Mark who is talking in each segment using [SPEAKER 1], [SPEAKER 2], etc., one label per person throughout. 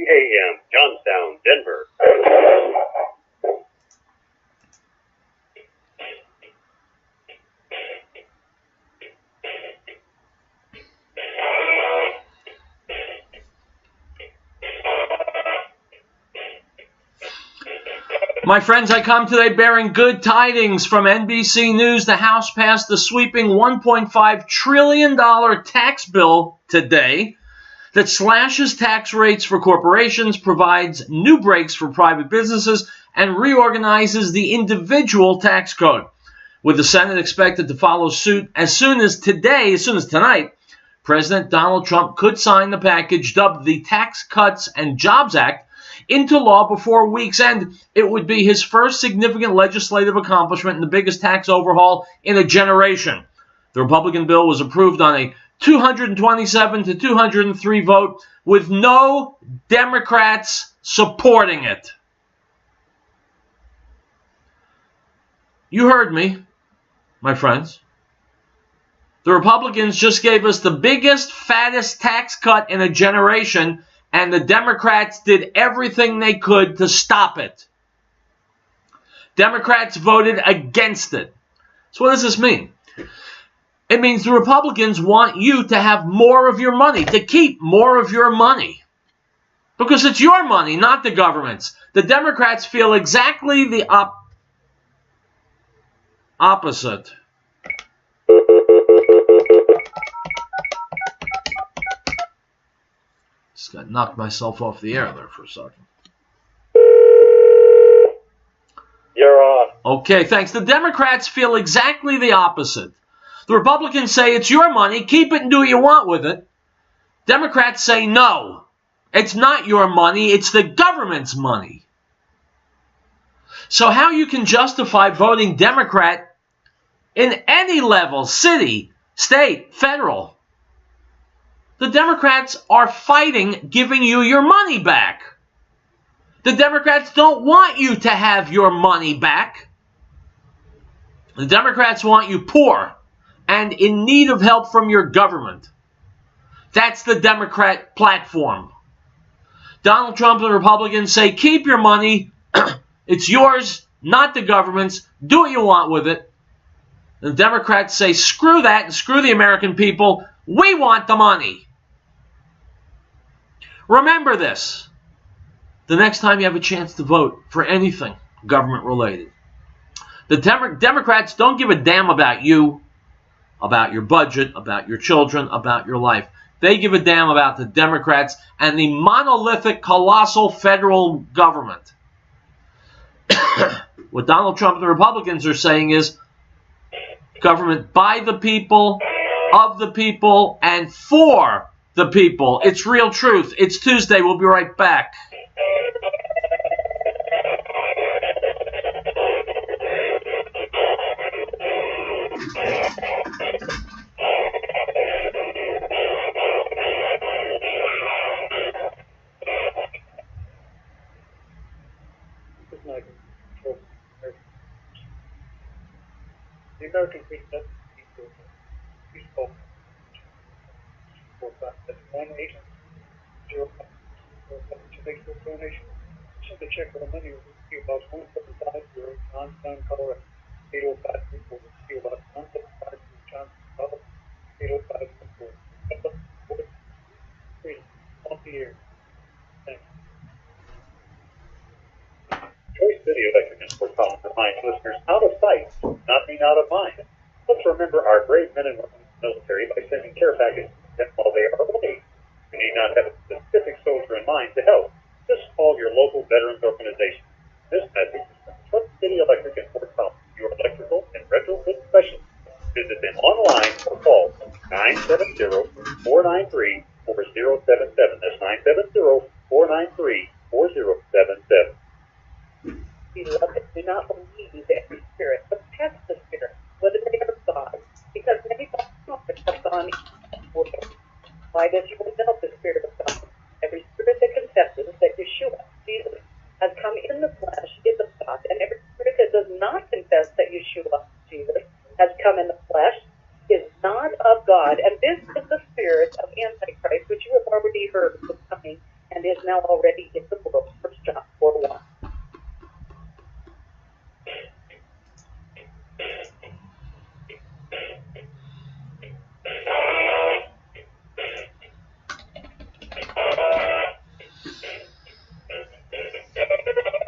[SPEAKER 1] AM, Johnstown, Denver.
[SPEAKER 2] My friends, I come today bearing good tidings from NBC News. The House passed the sweeping $1.5 trillion tax bill today that slashes tax rates for corporations, provides new breaks for private businesses, and reorganizes the individual tax code. With the Senate expected to follow suit as soon as tonight, President Donald Trump could sign the package dubbed the Tax Cuts and Jobs Act into law before week's end. It would be his first significant legislative accomplishment and the biggest tax overhaul in a generation. The Republican bill was approved on a 227 to 203 vote with no Democrats supporting it. You heard me, my friends. The Republicans just gave us the biggest, fattest tax cut in a generation, and the Democrats did everything they could to stop it. Democrats voted against it. So what does this mean? It means the Republicans want you to have more of your money, to keep more of your money. Because it's your money, not the government's. The Democrats feel exactly the opposite. Just got knocked myself off the air there for a second.
[SPEAKER 1] You're on.
[SPEAKER 2] Okay, thanks. The Democrats feel exactly the opposite. The Republicans say it's your money, keep it and do what you want with it. Democrats say no, it's not your money, it's the government's money. So how you can justify voting Democrat in any level, city, state, federal? The Democrats are fighting giving you your money back. The Democrats don't want you to have your money back. The Democrats want you poor and in need of help from your government. That's the Democrat platform. Donald Trump and the Republicans say, keep your money. It's yours, not the government's. Do what you want with it. The Democrats say, screw that and screw the American people. We want the money. Remember this. The next time you have a chance to vote for anything government-related. The Democrats don't give a damn about you, about your budget, about your children, about your life. They give a damn about the Democrats and the monolithic, colossal federal government. What Donald Trump and the Republicans are saying is government by the people, of the people, and for the people. It's Riell Truth. It's Tuesday. We'll be right back.
[SPEAKER 1] The American people peaceful that's 1-800-0 to make your donation. Send a check for the money will be about 1750 Johnstown, Colorado. 80534. Be about 1750 Johnstown, Colorado. 80534. Free. On the air. Thanks. Choice Video Electric and Sport Column reminds listeners out of sight, not mean out of mind. Let's remember our brave men and women in the military by sending care packages to them while they are away. You need not have a specific soldier in mind to help. Just call your local veterans organization. This message is from Choice Video Electric and Sport Column, your electrical and retrofit specialist. Visit them online or call 970-493-4077. That's 970-493-4077.
[SPEAKER 3] Beloved, do not believe every spirit, but test the spirit, whether they are God, because many false prophets have gone into the world. By this you will know the Spirit of God. Every spirit that confesses that Yeshua, Jesus, has come in the already in the world for John 4:1.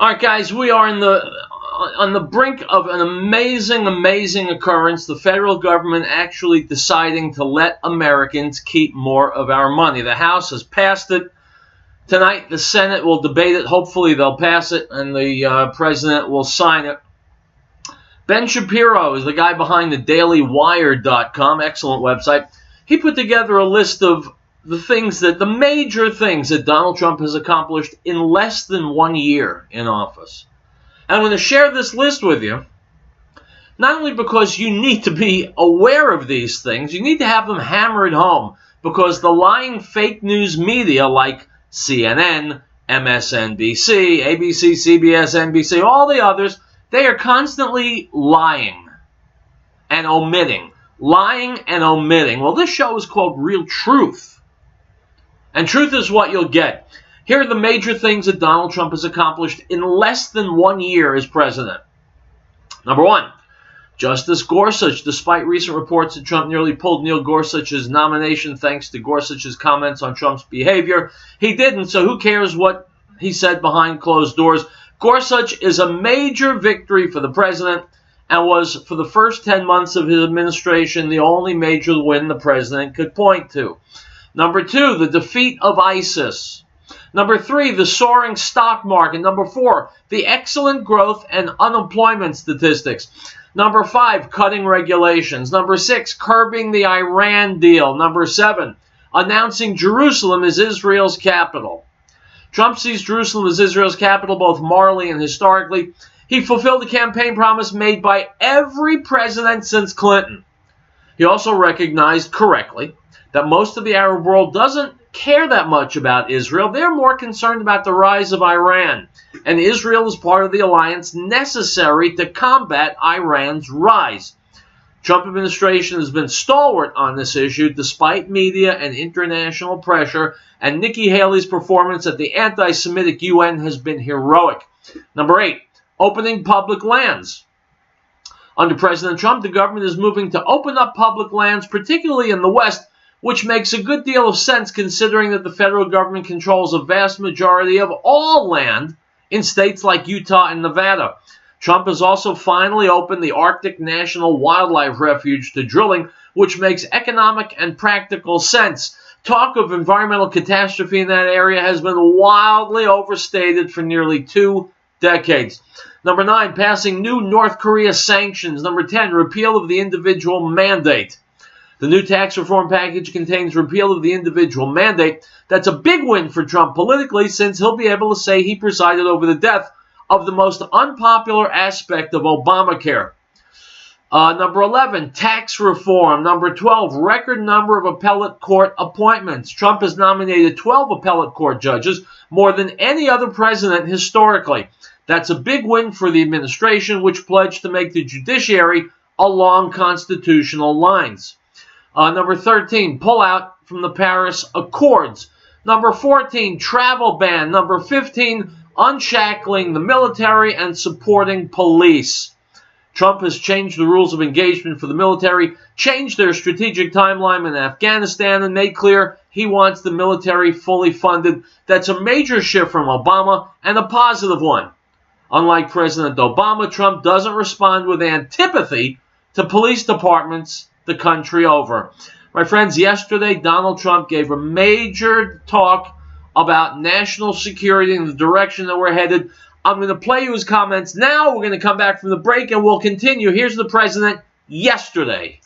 [SPEAKER 2] All right, guys, we are on the brink of an amazing occurrence. The federal government actually deciding to let Americans keep more of our money. The House has passed it. Tonight, the Senate will debate it. Hopefully, they'll pass it, and the president will sign it. Ben Shapiro is the guy behind the DailyWire.com, excellent website. He put together a list of the major things that Donald Trump has accomplished in less than 1 year in office. And I'm going to share this list with you, not only because you need to be aware of these things, you need to have them hammered home, because the lying fake news media like CNN, MSNBC, ABC, CBS, NBC, all the others, they are constantly lying and omitting. Lying and omitting. Well, this show is called Riell Truth. And truth is what you'll get. Here are the major things that Donald Trump has accomplished in less than 1 year as president. Number one, Justice Gorsuch. Despite recent reports that Trump nearly pulled Neil Gorsuch's nomination thanks to Gorsuch's comments on Trump's behavior, he didn't, so who cares what he said behind closed doors. Gorsuch is a major victory for the president and was, for the first 10 months of his administration, the only major win the president could point to. Number two, the defeat of ISIS. Number three, the soaring stock market. Number four, the excellent growth and unemployment statistics. Number five, cutting regulations. Number six, curbing the Iran deal. Number seven, announcing Jerusalem as Israel's capital. Trump sees Jerusalem as Israel's capital both morally and historically. He fulfilled the campaign promise made by every president since Clinton. He also recognized correctly that most of the Arab world doesn't care that much about Israel. They're more concerned about the rise of Iran, and Israel is part of the alliance necessary to combat Iran's rise. Trump administration has been stalwart on this issue despite media and international pressure, and Nikki Haley's performance at the anti-Semitic UN has been heroic. Number eight, opening public lands. Under President Trump, the government is moving to open up public lands, particularly in the West, which makes a good deal of sense considering that the federal government controls a vast majority of all land in states like Utah and Nevada. Trump has also finally opened the Arctic National Wildlife Refuge to drilling, which makes economic and practical sense. Talk of environmental catastrophe in that area has been wildly overstated for nearly 2 decades. Number nine, passing new North Korea sanctions. Number 10, repeal of the individual mandate. The new tax reform package contains repeal of the individual mandate. That's a big win for Trump politically, since he'll be able to say he presided over the death of the most unpopular aspect of Obamacare. Number 11, tax reform. Number 12, record number of appellate court appointments. Trump has nominated 12 appellate court judges, more than any other president historically. That's a big win for the administration, which pledged to make the judiciary along constitutional lines. Number 13, pull out from the Paris Accords. Number 14, travel ban. Number 15, unshackling the military and supporting police. Trump has changed the rules of engagement for the military, changed their strategic timeline in Afghanistan, and made clear he wants the military fully funded. That's a major shift from Obama, and a positive one. Unlike President Obama, Trump doesn't respond with antipathy to police departments the country over. My friends, yesterday Donald Trump gave a major talk about national security and the direction that we're headed. I'm going to play you his comments now. We're going to come back from the break and we'll continue. Here's the president yesterday.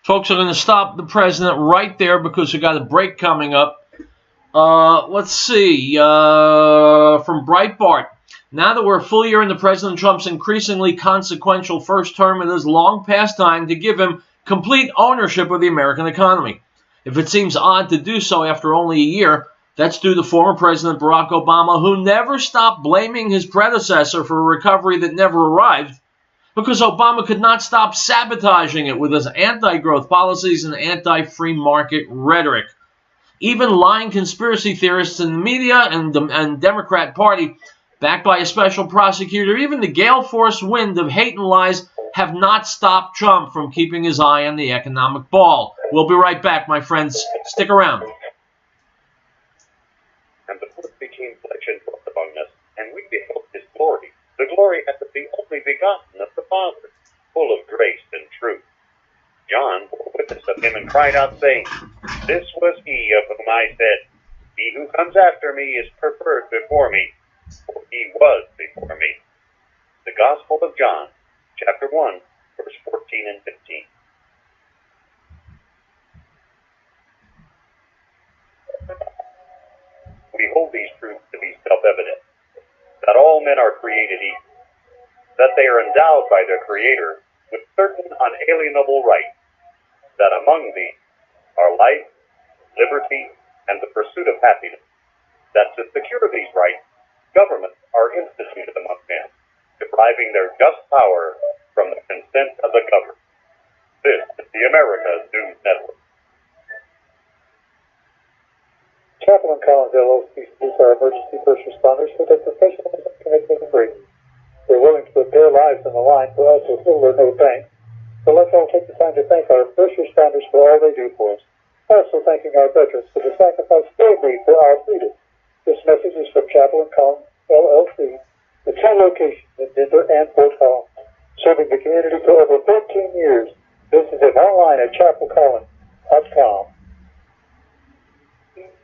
[SPEAKER 2] Folks are going to stop the president right there because we got a break coming up. Let's see. From Breitbart. Now that we're a full year into President Trump's increasingly consequential first term, it is long past time to give him complete ownership of the American economy. If it seems odd to do so after only a year, that's due to former President Barack Obama, who never stopped blaming his predecessor for a recovery that never arrived, because Obama could not stop sabotaging it with his anti-growth policies and anti-free market rhetoric. Even lying conspiracy theorists in the media and Democrat Party, backed by a special prosecutor, even the gale force wind of hate and lies, have not stopped Trump from keeping his eye on the economic ball. We'll be right back, my friends. Stick around.
[SPEAKER 1] And the Word became flesh and dwelt among us, and we beheld his glory, the glory as of the only begotten of the Father, full of grace and truth. John bore witness of him and cried out, saying, This was he of whom I said, He who comes after me is preferred before me, for he was before me. The Gospel of John, chapter 1, verse 14 and 15. We hold these truths to be self-evident, that all men are created equal, that they are endowed by their Creator with certain unalienable rights, that among these are life, liberty, and the pursuit of happiness, that to secure these rights, governments are instituted among men, deriving their just power from the consent of the governed. This is the America News Network.
[SPEAKER 4] Chaplain Collins LLC salutes our emergency first responders for their professionalism, commitment, and bravery. They're willing to put their lives on the line for us with little or no thanks. So let's all take the time to thank our first responders for all they do for us. Also thanking our veterans for the sacrifice they made for our freedom. This message is from Chaplain Collins LLC, the 2 locations in Denver and Fort Collins, serving the community for over 13 years. Visit them online at chapelcollins.com.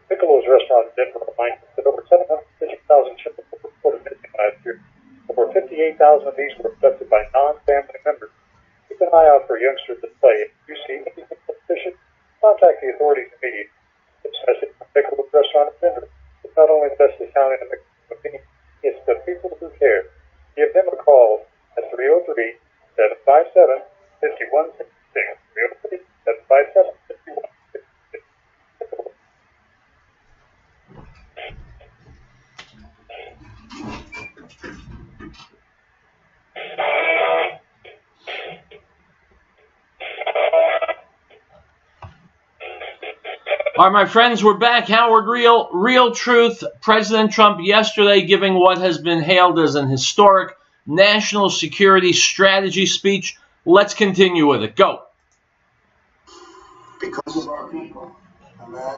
[SPEAKER 1] Piccolo's restaurant in Denver reminds us that over 750,000 children were reported missing last year. Over 58,000 of these were abducted by non-family members. Keep an eye out for youngsters at play. If you see anything suspicious, contact the authorities immediately. This message from Piccolo's restaurant in Denver is not only the best accounting of the opinion, it's the people who care. Give them a call at 303-757-5166. 303-757-5166.
[SPEAKER 2] All right, my friends, we're back. Howard Riell Truth. President Trump yesterday giving what has been hailed as an historic national security strategy speech. Let's continue with it. Go.
[SPEAKER 5] Because of our people. Amen.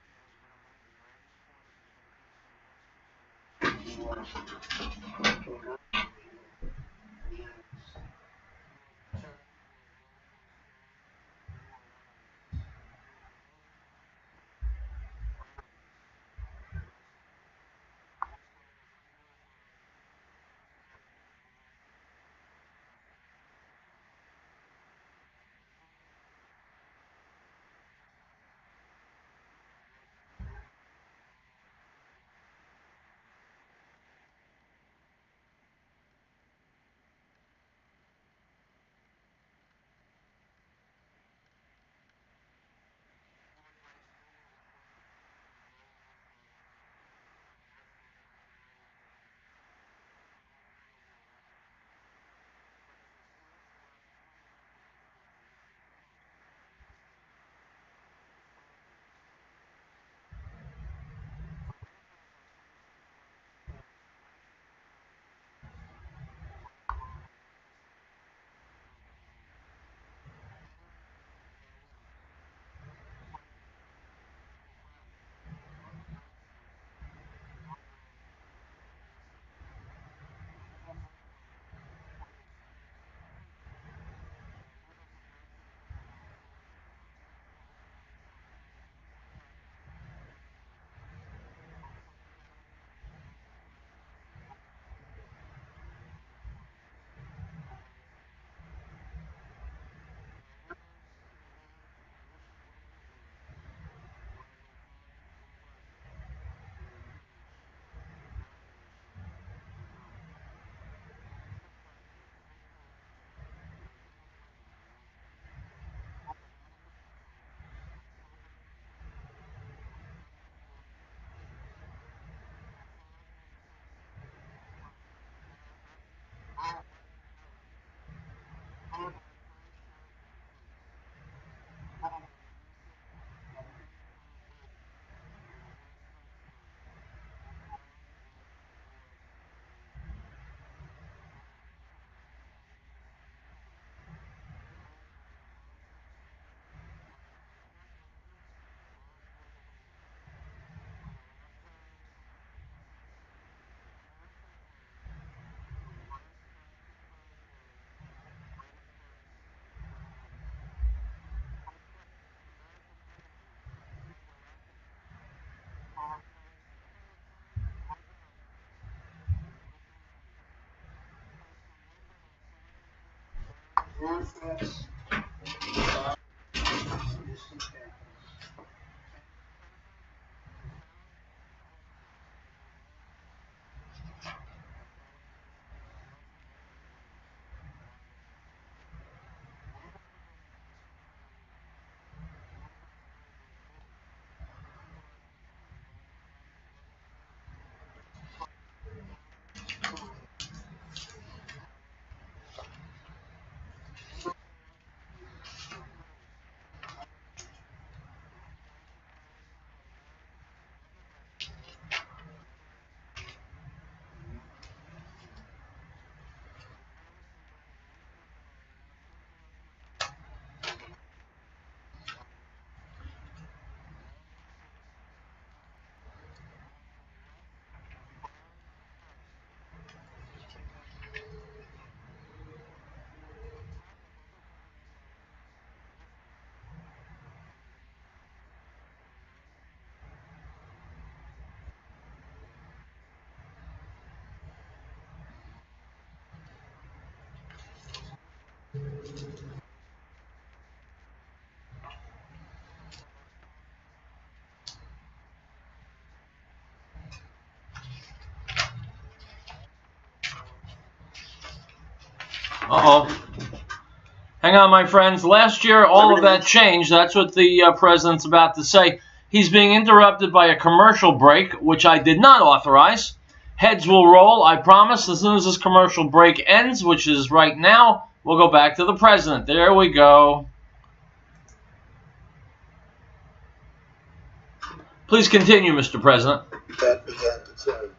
[SPEAKER 2] Uh-oh. Hang on, my friends. Last year, all of that changed. That's what the president's about to say. He's being interrupted by a commercial break, which I did not authorize. Heads will roll, I promise. As soon as this commercial break ends, which is right now, we'll go back to the president. There we go. Please continue, Mr. President.
[SPEAKER 5] That began to change.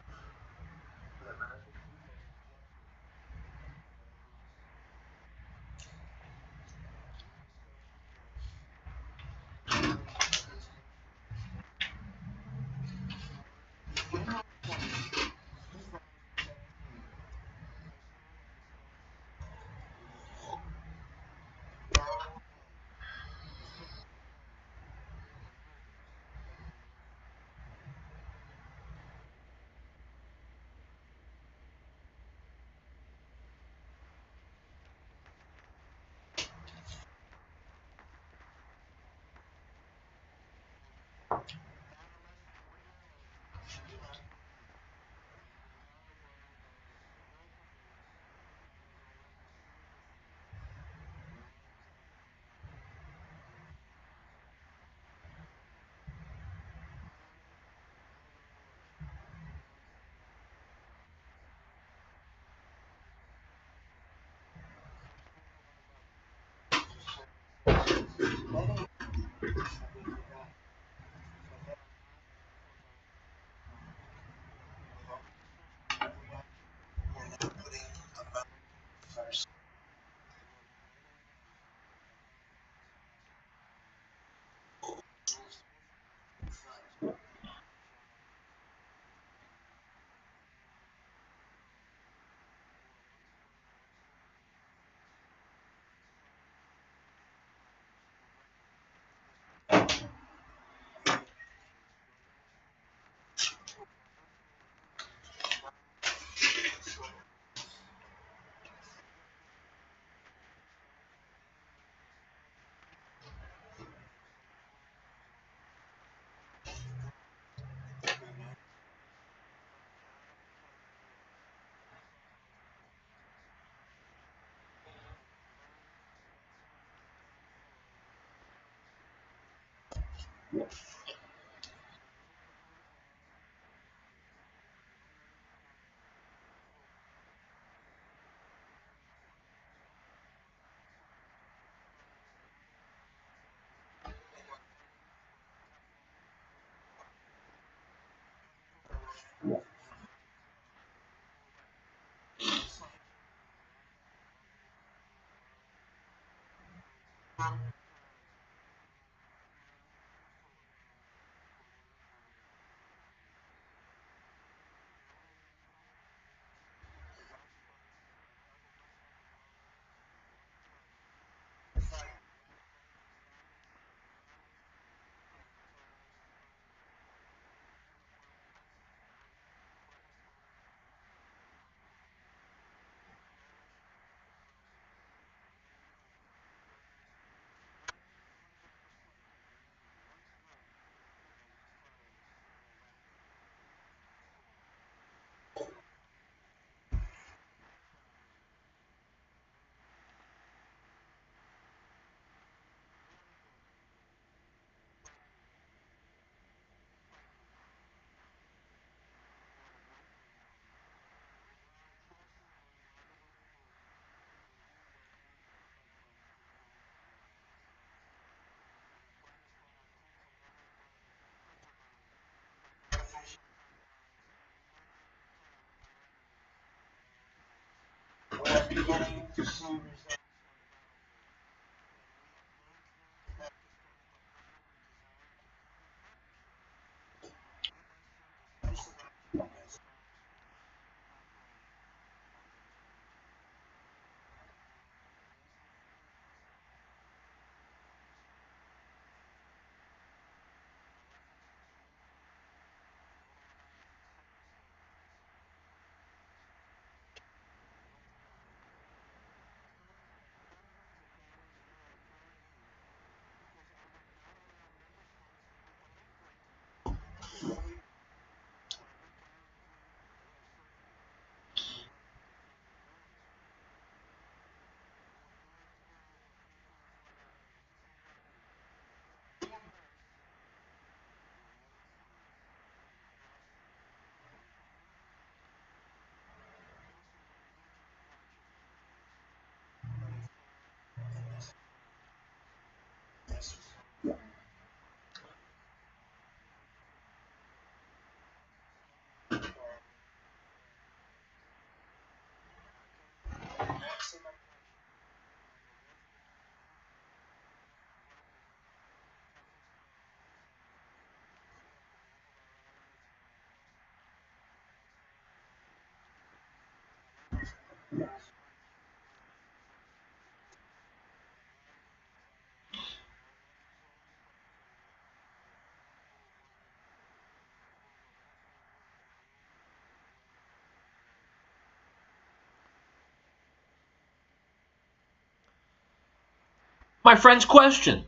[SPEAKER 2] My friend's question.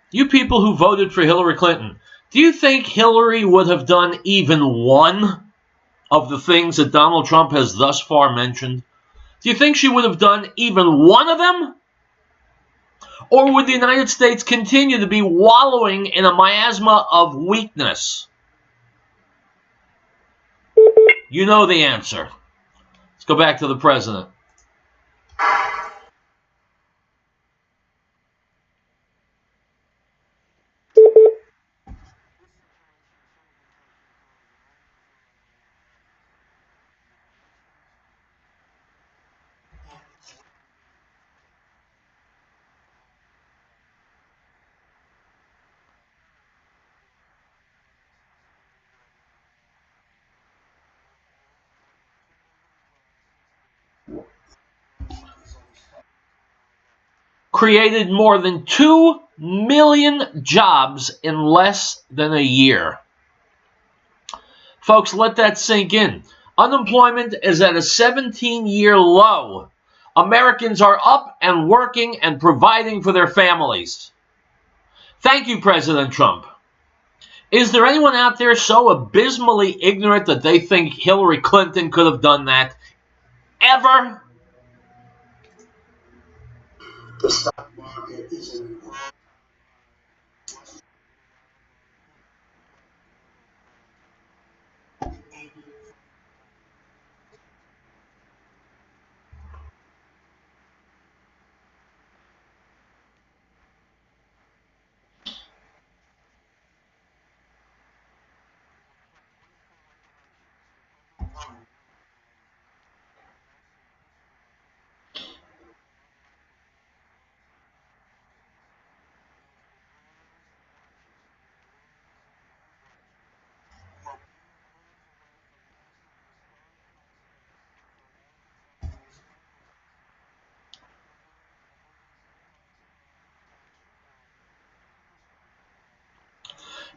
[SPEAKER 2] You people who voted for Hillary Clinton, do you think Hillary would have done even one of the things that Donald Trump has thus far mentioned? Do you think she would have done even one of them? Or would the United States continue to be wallowing in a miasma of weakness? You know the answer. Let's go back to the president. Created more than 2 million jobs in less than a year. Folks, let that sink in. Unemployment is at a 17-year low. Americans are up and working and providing for their families. Thank you, President Trump. Is there anyone out there so abysmally ignorant that they think Hillary Clinton could have done that? Ever?
[SPEAKER 5] The stock market is in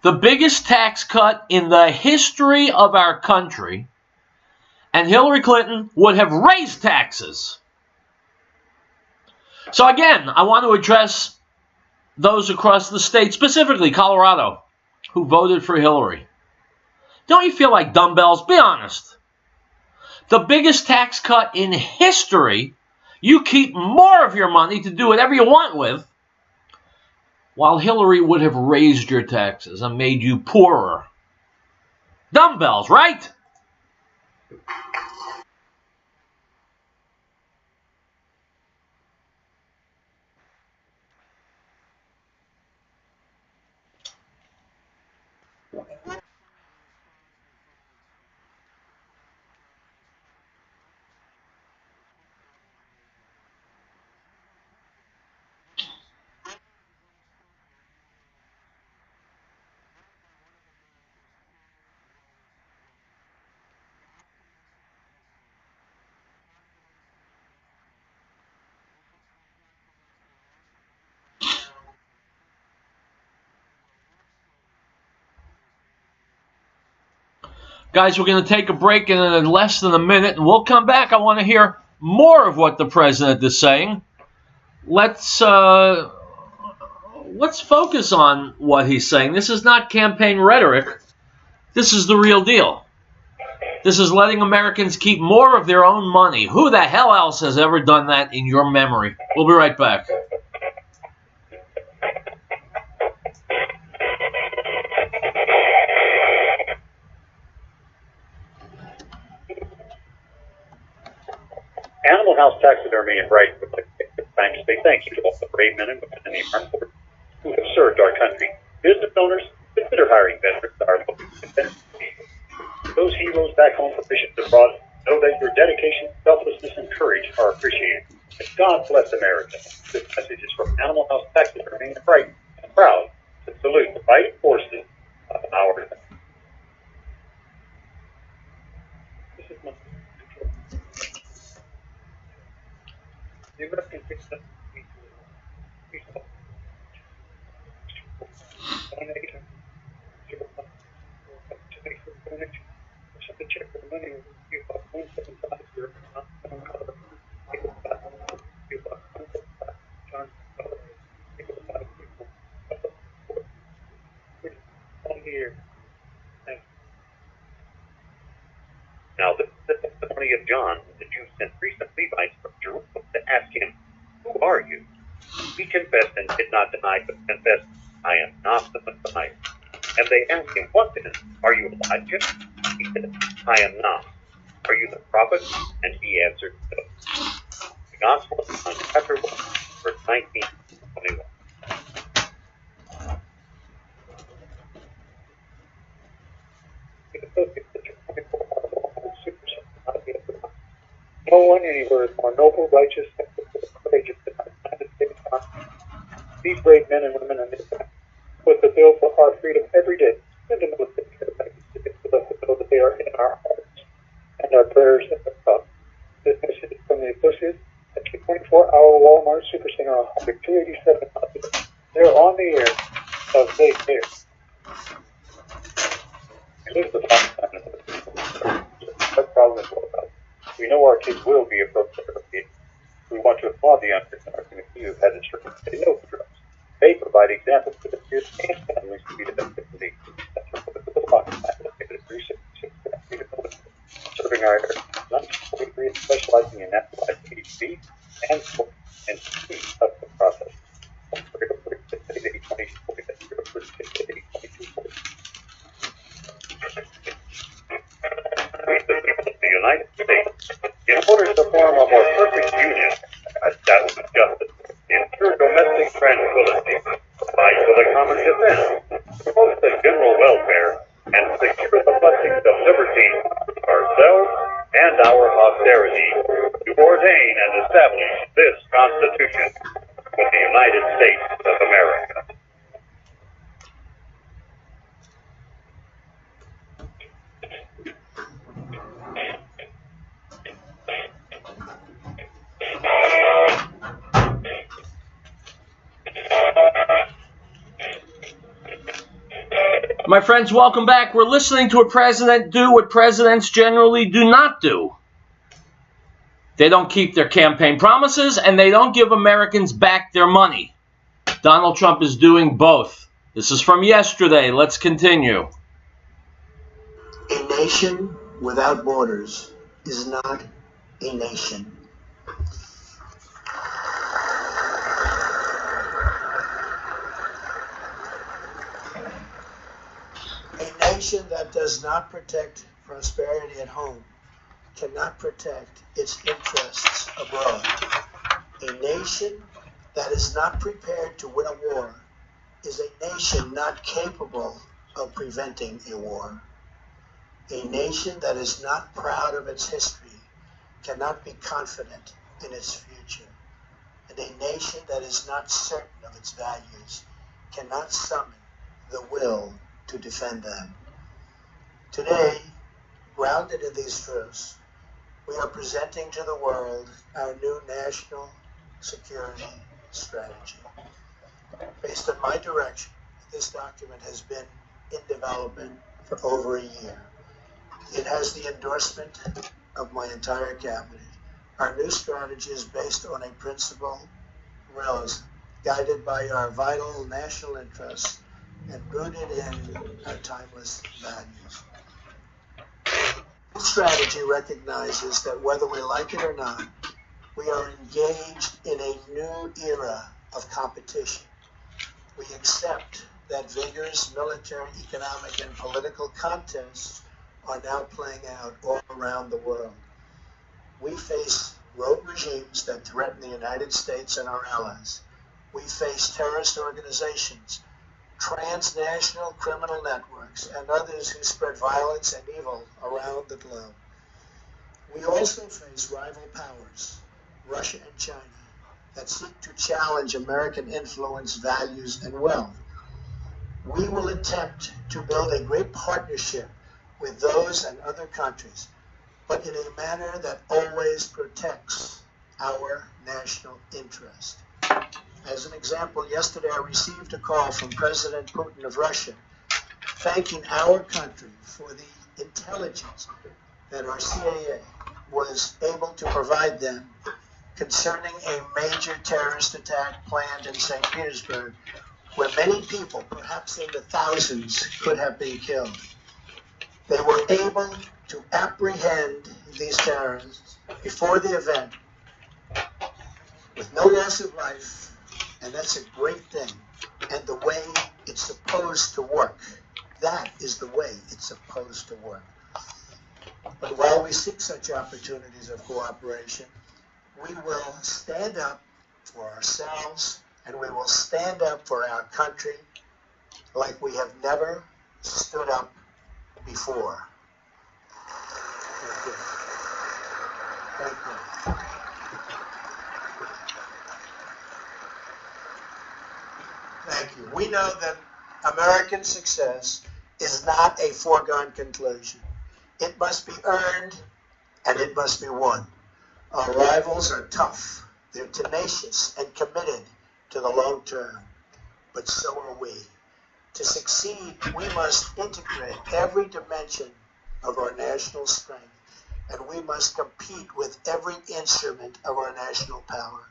[SPEAKER 2] The biggest tax cut in the history of our country, and Hillary Clinton would have raised taxes. So again, I want to address those across the state, specifically Colorado, who voted for Hillary. Don't you feel like dumbbells? Be honest. The biggest tax cut in history, you keep more of your money to do whatever you want with, while Hillary would have raised your taxes and made you poorer. Dumbbells, right? Guys, we're going to take a break in less than a minute, and we'll come back. I want to hear more of what the president is saying. Let's focus on what he's saying. This is not campaign rhetoric. This is the real deal. This is letting Americans keep more of their own money. Who the hell else has ever done that in your memory? We'll be right back.
[SPEAKER 1] Animal House Taxidermy and Rights would like to take this time to say thank you to all the brave men and women in the armed forces who have served our country. Business owners, consider hiring veterans to our local defense. Those heroes back home proficient abroad, know that your dedication, selflessness, and courage are appreciated. And God bless America. This message is from Animal House Taxidermy and Rights, and proud to salute the fighting forces of our country. This is my the American system check for the money Now, this is the testimony of John, the Jew sent recent Levites from Jerusalem to ask him, "Who are you?" He confessed and did not deny, but confessed, "I am not the Messiah." And they asked him, "What then? Are you Elijah?" He said, "I am not." "Are you the prophet?" And he answered, "No." The Gospel of John, chapter 1, verse 19 to 21.
[SPEAKER 4] No one anywhere is more noble, righteous, and courageous than the United States Army. These brave men and women in this country put the bill for our freedom every day. Send a military care package to get to let us know that they are in our hearts and our prayers at the top. This message is from the associates at the 24-hour Walmart Supercenter on Highway 287. They're on the air of They Care. Here's the top time. What problem is all about? We know our kids will be approached therapy. We want to applaud the youngsters in our community who have had instructions to know the drugs. They provide examples for the peers and families to be the best they can be. That's what the box serving our area. Non-43 specializing in naturalized THC and speed of the process. The United States, in order to form a more perfect union, establish justice, ensure domestic tranquility, fight for the common defense, promote the general welfare, and secure the blessings of liberty, ourselves and our posterity, to ordain and establish this Constitution for the United States of America.
[SPEAKER 2] My friends, welcome back. We're listening to a president do what presidents generally do not do. They don't keep their campaign promises, and they don't give Americans back their money. Donald Trump is doing both. This is from yesterday. Let's continue.
[SPEAKER 5] A nation without borders is not a nation. A nation that does not protect prosperity at home cannot protect its interests abroad. A nation that is not prepared to win a war is a nation not capable of preventing a war. A nation that is not proud of its history cannot be confident in its future. And a nation that is not certain of its values cannot summon the will to defend them. Today, grounded in these truths, we are presenting to the world our new national security strategy. Based on my direction, this document has been in development for over a year. It has the endorsement of my entire cabinet. Our new strategy is based on a principle realism, guided by our vital national interests and rooted in our timeless values. This strategy recognizes that whether we like it or not, we are engaged in a new era of competition. We accept that vigorous military, economic, and political contests are now playing out all around the world. We face rogue regimes that threaten the United States and our allies. We face terrorist organizations, transnational criminal networks, and others who spread violence and evil around the globe. We also face rival powers, Russia and China, that seek to challenge American influence, values, and wealth. We will attempt to build a great partnership with those and other countries, but in a manner that always protects our national interest. As an example, yesterday I received a call from President Putin of Russia thanking our country for the intelligence that our CIA was able to provide them concerning a major terrorist attack planned in St. Petersburg, where many people, perhaps in the thousands, could have been killed. They were able to apprehend these terrorists before the event with no loss of life, and that's a great thing, and the way it's supposed to work. That is the way it's supposed to work. But while we seek such opportunities of cooperation, we will stand up for ourselves, and we will stand up for our country like we have never stood up before. Thank you. Thank you. Thank you. We know that American success is not a foregone conclusion. It must be earned, and it must be won. Our rivals are tough. They're tenacious and committed to the long term, but so are we. To succeed, we must integrate every dimension of our national strength, and we must compete with every instrument of our national power.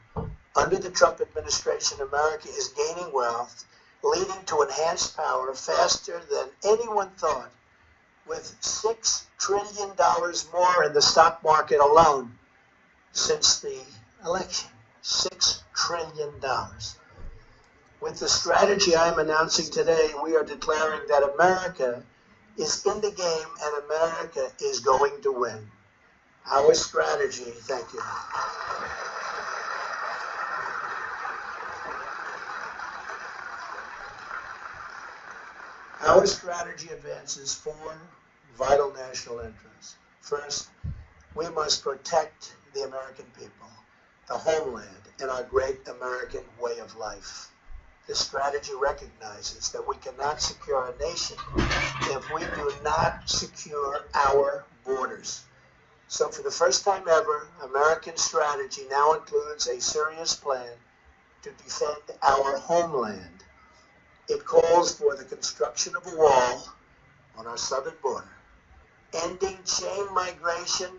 [SPEAKER 5] Under the Trump administration, America is gaining wealth, leading to enhanced power faster than anyone thought, with $6 trillion more in the stock market alone since the election. $6 trillion. With the strategy I'm announcing today, we are declaring that America is in the game and America is going to win. Our strategy, thank you. Our strategy advances four vital national interests. First, we must protect the American people, the homeland, and our great American way of life. This strategy recognizes that we cannot secure a nation if we do not secure our borders. So for the first time ever, American strategy now includes a serious plan to defend our homeland. It calls for the construction of a wall on our southern border, ending chain migration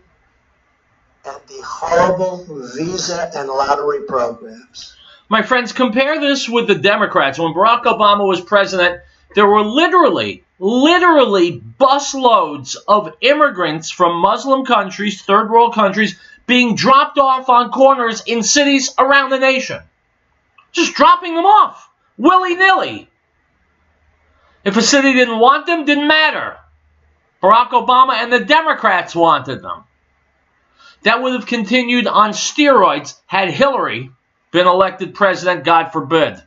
[SPEAKER 5] and the horrible visa and lottery programs.
[SPEAKER 2] My friends, compare this with the Democrats. When Barack Obama was president, there were literally busloads of immigrants from Muslim countries, third world countries, being dropped off on corners in cities around the nation. Just dropping them off, willy-nilly. If a city didn't want them, didn't matter. Barack Obama and the Democrats wanted them. That would have continued on steroids had Hillary been elected president, God forbid.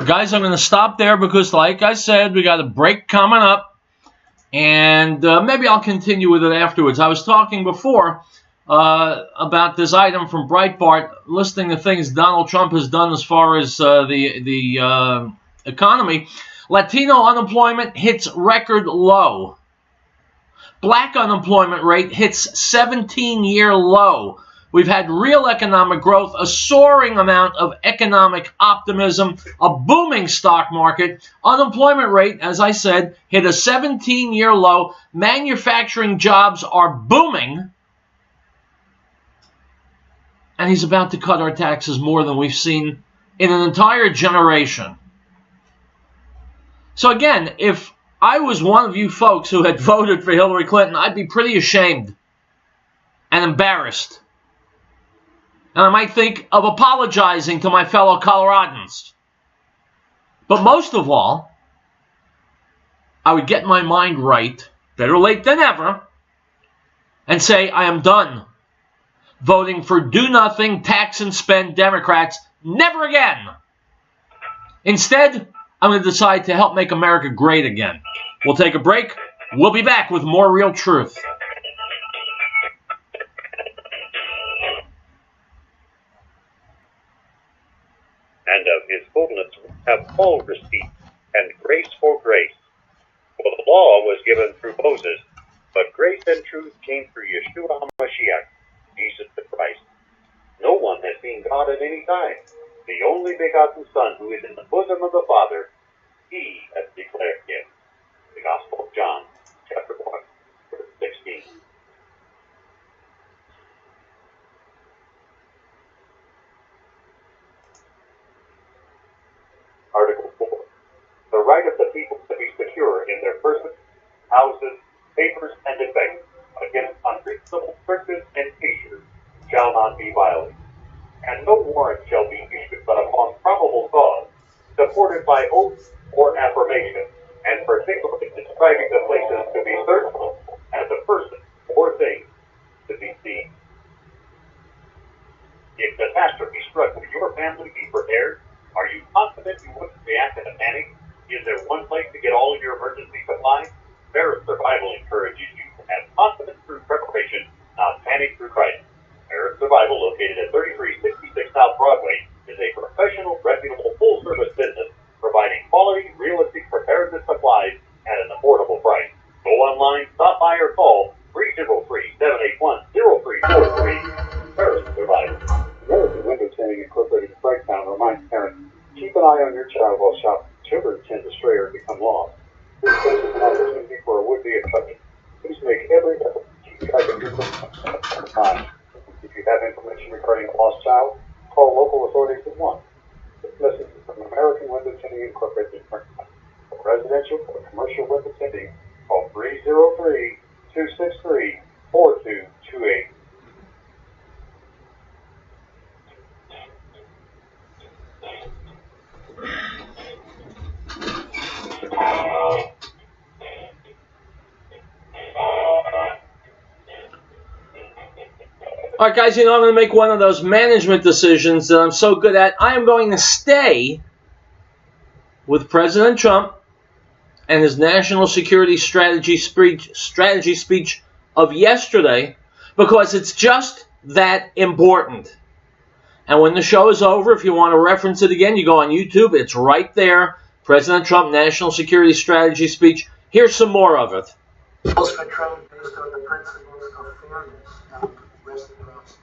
[SPEAKER 2] Guys, I'm going to stop there because, like I said, we got a break coming up, and maybe I'll continue with it afterwards. I was talking before about this item from Breitbart, listing the things Donald Trump has done as far as the economy. Latino unemployment hits record low. Black unemployment rate hits 17-year low. We've had real economic growth, a soaring amount of economic optimism, a booming stock market. Unemployment rate, as I said, hit a 17-year low. Manufacturing jobs are booming. And he's about to cut our taxes more than we've seen in an entire generation. So again, if I was one of you folks who had voted for Hillary Clinton, I'd be pretty ashamed and embarrassed. And I might think of apologizing to my fellow Coloradans. But most of all, I would get my mind right, better late than ever, and say I am done voting for do-nothing, tax-and-spend Democrats. Never again. Instead, I'm going to decide to help make America great again. We'll take a break. We'll be back with more Real Truth.
[SPEAKER 1] And of his fullness have all received, and grace for grace. For the law was given through Moses, but grace and truth came through Yeshua HaMashiach, Jesus the Christ. No one has seen God at any time. The only begotten Son, who is in the bosom of the Father, he has declared him. The Gospel of John, chapter 1, verse 16. Article 4. The right of the people to be secure in their persons, houses, papers, and effects against unreasonable searches and seizures shall not be violated, and no warrant shall be issued but upon probable cause, supported by oath or affirmation, and particularly describing the places to be searched and the person or thing to be seen. If catastrophe struck, would your family be prepared? Are you confident you wouldn't react in a panic? Is there one place to get all of your emergency supplies? Veris Survival encourages you to have confidence through preparation, not panic through crisis. Veris Survival, located at 3366 South Broadway, is a professional, reputable, full-service business providing quality, realistic preparedness supplies at an affordable price. Go online, stop by, or call 303-781-0343. Veris Survival. American Window Tinting Incorporated in Brightown reminds parents, keep an eye on your child while shopping. Children tend to stray or become lost. This is an opportunity for a would-be abductor. Please make every effort to keep track of your time. If you have information regarding a lost child, call local authorities at once. This message is from American Window Tinting Incorporated in Brightown. For residential or commercial window tinting, call 303-263-4228.
[SPEAKER 2] All right, guys, I'm going to make one of those management decisions that I'm so good at. I am going to stay with President Trump and his national security strategy speech of yesterday because it's just that important. And when the show is over, if you want to reference it again, you go on YouTube. It's right there. President Trump National Security Strategy speech. Here's some more of it.
[SPEAKER 5] Rules control based on the principles of fairness and reciprocity.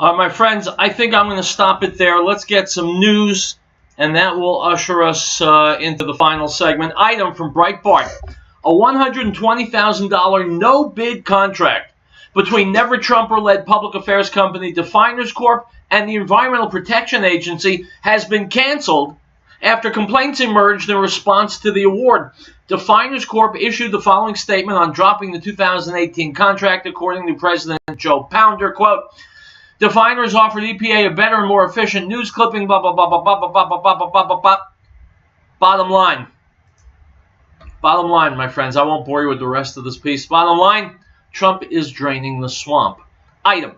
[SPEAKER 2] My friends, I think I'm going to stop it there. Let's get some news, and that will usher us into the final segment. Item from Breitbart. A $120,000 no-bid contract between Never Trumper-led public affairs company Definers Corp. And the Environmental Protection Agency has been canceled after complaints emerged in response to the award. Definers Corp. Issued the following statement on dropping the 2018 contract, according to President Joe Pounder, quote, Definers offered EPA a better and more efficient news clipping, blah, blah, blah, blah, blah, blah, blah, blah, blah, blah, blah, blah. Bottom line. Bottom line, my friends, I won't bore you with the rest of this piece. Bottom line, Trump is draining the swamp. Item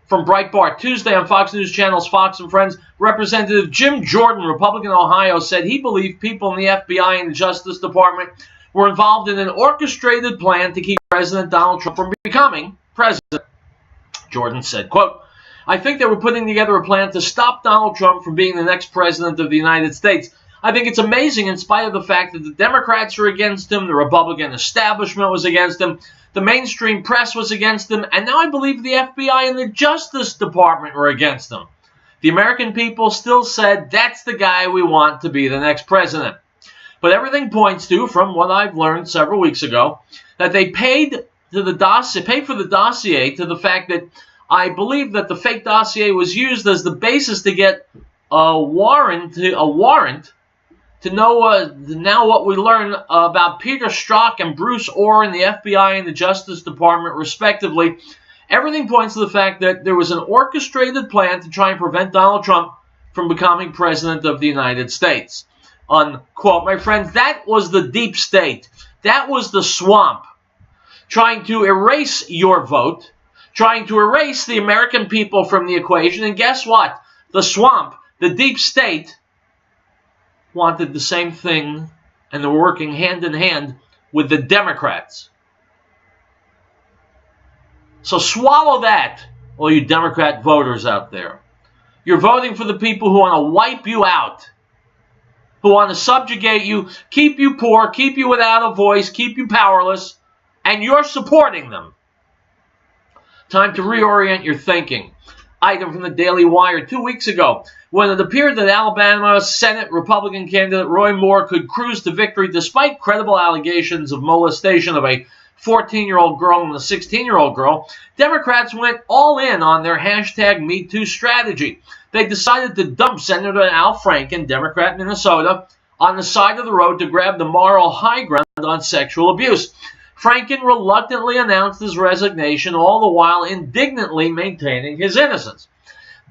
[SPEAKER 2] from Breitbart. Tuesday on Fox News Channel's Fox and Friends, Representative Jim Jordan, Republican Ohio, said he believed people in the FBI and the Justice Department were involved in an orchestrated plan to keep President Donald Trump from becoming president. Jordan said, quote, I think they were putting together a plan to stop Donald Trump from being the next president of the United States. I think it's amazing, in spite of the fact that the Democrats are against him, the Republican establishment was against him, the mainstream press was against him, and now I believe the FBI and the Justice Department were against him. The American people still said that's the guy we want to be the next president. But everything points to, from what I've learned several weeks ago, that they paid for the dossier to the fact that I believe that the fake dossier was used as the basis to get a warrant to know now what we learn about Peter Strzok and Bruce Orr in the FBI and the Justice Department, respectively. Everything points to the fact that there was an orchestrated plan to try and prevent Donald Trump from becoming president of the United States. Unquote. My friends, that was the deep state. That was the swamp trying to erase your vote, trying to erase the American people from the equation. And guess what? The swamp, the deep state, wanted the same thing, and they're working hand in hand with the Democrats. So swallow that, all you Democrat voters out there. You're voting for the people who want to wipe you out, who want to subjugate you, keep you poor, keep you without a voice, keep you powerless, and you're supporting them. Time to reorient your thinking. item from the Daily Wire 2 weeks ago, when it appeared that Alabama Senate Republican candidate Roy Moore could cruise to victory despite credible allegations of molestation of a 14-year-old girl and a 16-year-old girl. Democrats went all in on their hashtag #MeToo strategy. They decided to dump Senator Al Franken, Democrat Minnesota, on the side of the road to grab the moral high ground on sexual abuse. Franken reluctantly announced his resignation, all the while indignantly maintaining his innocence.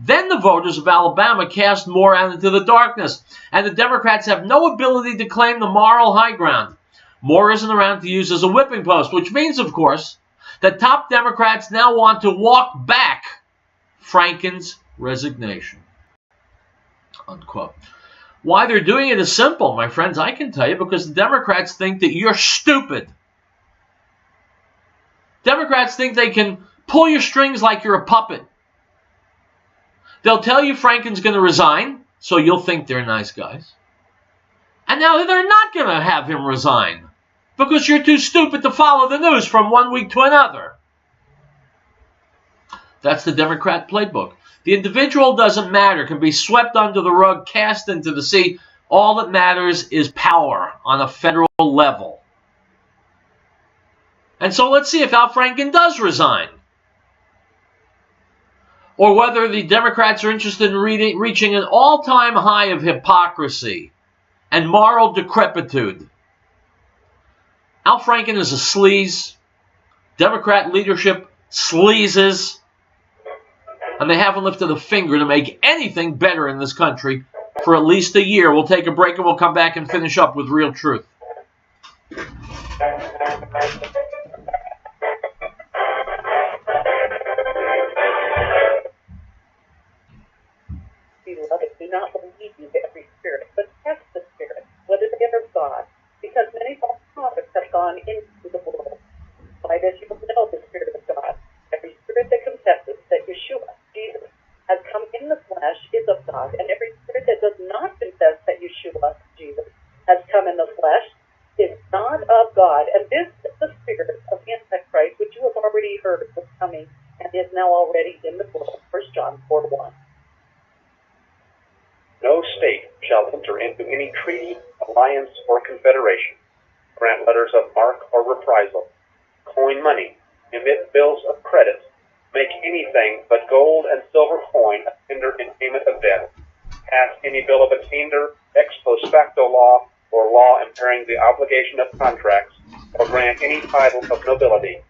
[SPEAKER 2] Then the voters of Alabama cast Moore out into the darkness, and the Democrats have no ability to claim the moral high ground. Moore isn't around to use as a whipping post, which means, of course, that top Democrats now want to walk back Franken's resignation. Unquote. Why they're doing it is simple, my friends. I can tell you, because the Democrats think that you're stupid. Democrats think they can pull your strings like you're a puppet. They'll tell you Franken's going to resign, so you'll think they're nice guys. And now they're not going to have him resign because you're too stupid to follow the news from one week to another. That's the Democrat playbook. The individual doesn't matter, can be swept under the rug, cast into the sea. All that matters is power on a federal level. And so let's see if Al Franken does resign. Or whether the Democrats are interested in reaching an all-time high of hypocrisy and moral decrepitude. Al Franken is a sleaze. Democrat leadership sleazes. And they haven't lifted a finger to make anything better in this country for at least a year. We'll take a break and we'll come back and finish up with Riell Truth.
[SPEAKER 3] Beloved, do not believe every spirit, but test the spirit, whether they are God, because many false prophets have gone into the world. By this you will know the Spirit of God. Every spirit that confesses that Yeshua, Jesus, has come in the flesh is of God, and every spirit that does not confess that Yeshua, Jesus, has come in the flesh is not of God. And this is the spirit of Antichrist, which you have already heard was coming and is now already in the world. 1 John 4:1.
[SPEAKER 1] No state shall enter into any treaty, alliance, or confederation, grant letters of marque or reprisal, coin money, emit bills of credit, make anything but gold and silver coin a tender in payment of debt, pass any bill of attainder, ex post facto law, or law impairing the obligation of contracts, or grant any title of nobility.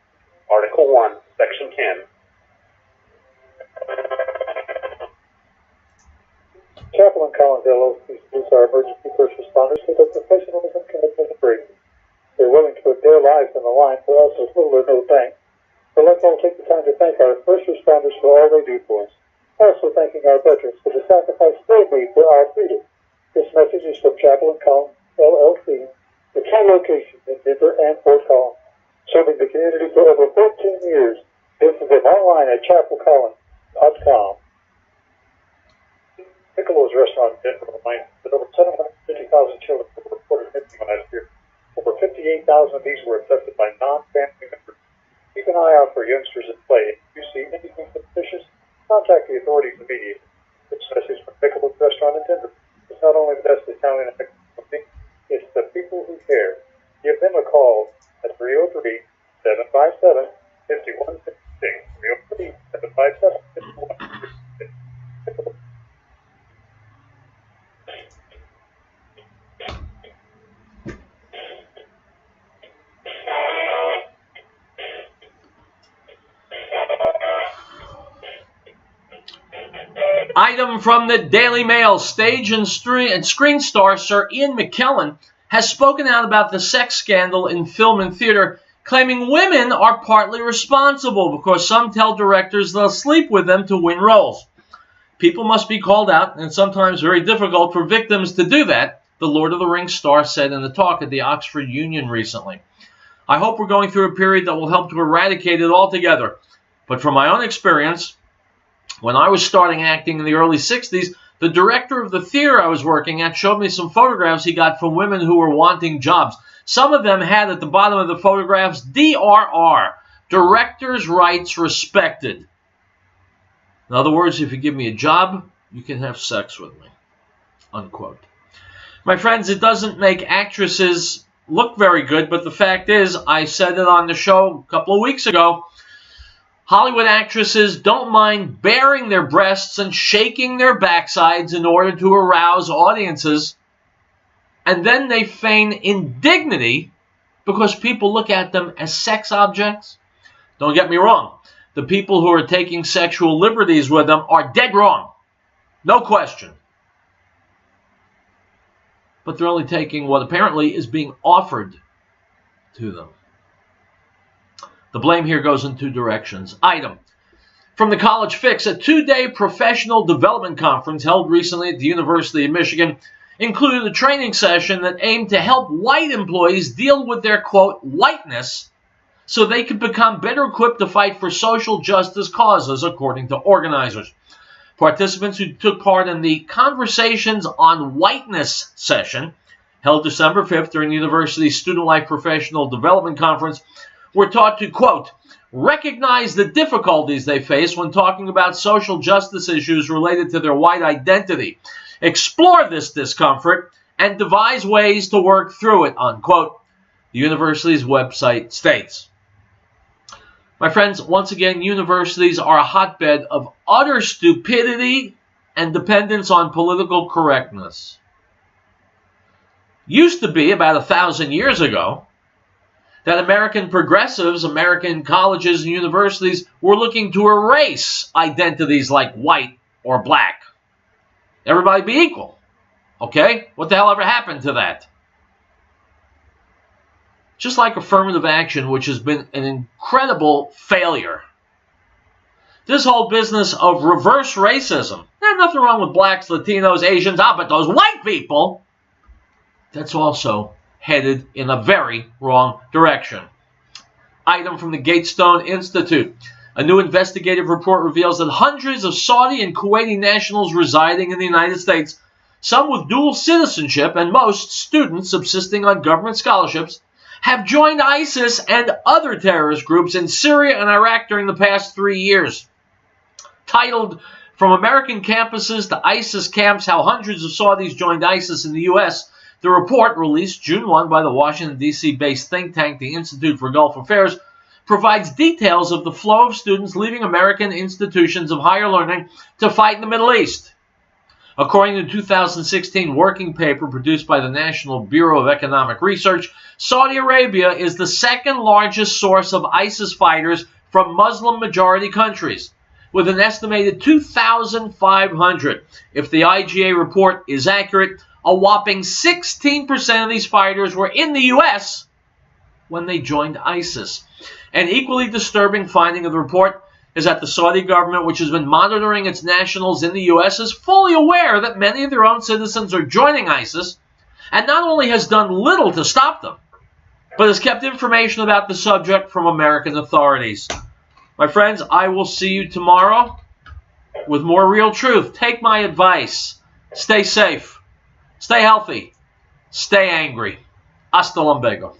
[SPEAKER 1] Article 1, Section 10.
[SPEAKER 4] Chaplain Collins LLC salutes our emergency first responders for their professionalism, commitment, and bravery. They're willing to put their lives on the line for us with little or no thanks. So let's all take the time to thank our first responders for all they do for us. Also thanking our veterans for the sacrifice they made for our freedom. This message is from Chaplain Collins LLC, the key location in Denver and Fort Collins, serving the community for over 14 years. Visit them online at chapelcollins.com. Piccolo's restaurant in Denver reminds us that over 750,000 children were reported missing last year. Over 58,000 of these were abducted by non-family members. Keep an eye out for youngsters at play. If you see anything suspicious, contact the authorities immediately. This message from Piccolo's restaurant in Denver. It's not only the best Italian and Mexican company, it's the people who care. Give them a call at 303-757-5166. 303-757-5166. Piccolo.
[SPEAKER 2] Item from the Daily Mail. Stage and screen star Sir Ian McKellen has spoken out about the sex scandal in film and theater, claiming women are partly responsible because some tell directors they'll sleep with them to win roles. People must be called out, and sometimes very difficult for victims to do that, the Lord of the Rings star said in a talk at the Oxford Union recently. I hope we're going through a period that will help to eradicate it altogether. But from my own experience, when I was starting acting in the early 60s, the director of the theater I was working at showed me some photographs he got from women who were wanting jobs. Some of them had at the bottom of the photographs, DRR, Director's Rights Respected. In other words, if you give me a job, you can have sex with me, unquote. My friends, it doesn't make actresses look very good, but the fact is, I said it on the show a couple of weeks ago, Hollywood actresses don't mind baring their breasts and shaking their backsides in order to arouse audiences, and then they feign indignity because people look at them as sex objects. Don't get me wrong. The people who are taking sexual liberties with them are dead wrong. No question. But they're only taking what apparently is being offered to them. The blame here goes in two directions. Item. From the College Fix, a 2-day professional development conference held recently at the University of Michigan included a training session that aimed to help white employees deal with their, quote, whiteness so they could become better equipped to fight for social justice causes, according to organizers. Participants who took part in the Conversations on Whiteness session, held December 5th during the university's Student Life Professional Development Conference, were taught to, quote, recognize the difficulties they face when talking about social justice issues related to their white identity, explore this discomfort, and devise ways to work through it, unquote, the university's website states. My friends, once again, universities are a hotbed of utter stupidity and dependence on political correctness. Used to be, about 1,000 years ago, that American progressives, American colleges and universities were looking to erase identities like white or black. Everybody be equal. Okay? What the hell ever happened to that? Just like affirmative action, which has been an incredible failure. This whole business of reverse racism, there's nothing wrong with blacks, Latinos, Asians, but those white people, that's also headed in a very wrong direction. Item from the Gatestone Institute. A new investigative report reveals that hundreds of Saudi and Kuwaiti nationals residing in the United States, some with dual citizenship and most students subsisting on government scholarships, have joined ISIS and other terrorist groups in Syria and Iraq during the past 3 years. Titled, From American Campuses to ISIS Camps, How Hundreds of Saudis Joined ISIS in the U.S., the report, released June 1 by the Washington, D.C.-based think tank, the Institute for Gulf Affairs, provides details of the flow of students leaving American institutions of higher learning to fight in the Middle East. According to a 2016 working paper produced by the National Bureau of Economic Research, Saudi Arabia is the second largest source of ISIS fighters from Muslim-majority countries, with an estimated 2,500. If the IGA report is accurate, a whopping 16% of these fighters were in the U.S. when they joined ISIS. An equally disturbing finding of the report is that the Saudi government, which has been monitoring its nationals in the U.S., is fully aware that many of their own citizens are joining ISIS, and not only has done little to stop them, but has kept information about the subject from American authorities. My friends, I will see you tomorrow with more Riell Truth. Take my advice. Stay safe. Stay healthy. Stay angry. Hasta luego.